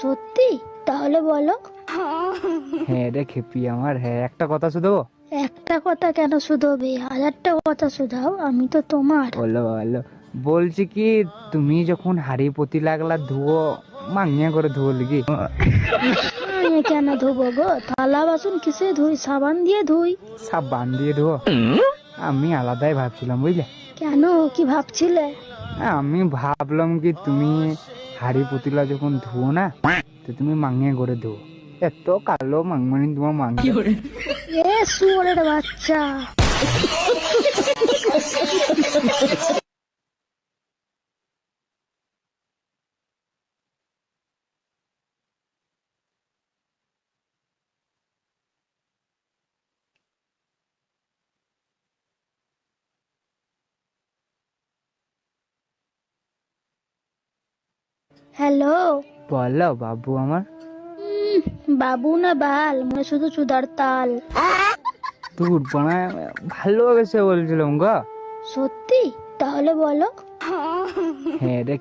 সত্যি? তাহলে বলো। হ্যাঁ রে খেপি আমার, হ্যাঁ একটা কথা শুধু। একটা কথা কেন শুধোবে, হাজারটা কথা শুধাও, আমি তো তোমার। বলো বলো। বলছি কি, তুমি যখন হাড়ি পতি লাগলা ধুয়ো, মাংয়া করে ধুয়ো লিগি? আমি কেন ধুবো গো, থালা বাসন কিসে ধুই, সাবান দিয়ে ধুই। সাবান দিয়ে ধুয়ো? আমি আলাদাই ভাবছিলাম বুঝলে। কেন, কি ভাবছিলে? আমি ভাবলাম কি তুমি হাড়ি পতিলা যখন ধুয়ো না, তো তুমি মাংয়া করে ধুয়ো। এত কালো মাংমানি তোমার মাংস। এ শুয়োরের বাচ্চা। হ্যালো। বলো বাবু আমার। বাবু না বাল, মানে শুধু চুদার তাল। দূর বানায়, ভালোবেসে বলছিলাম গো। সত্যি? তাহলে বলো। হ্যাঁ রে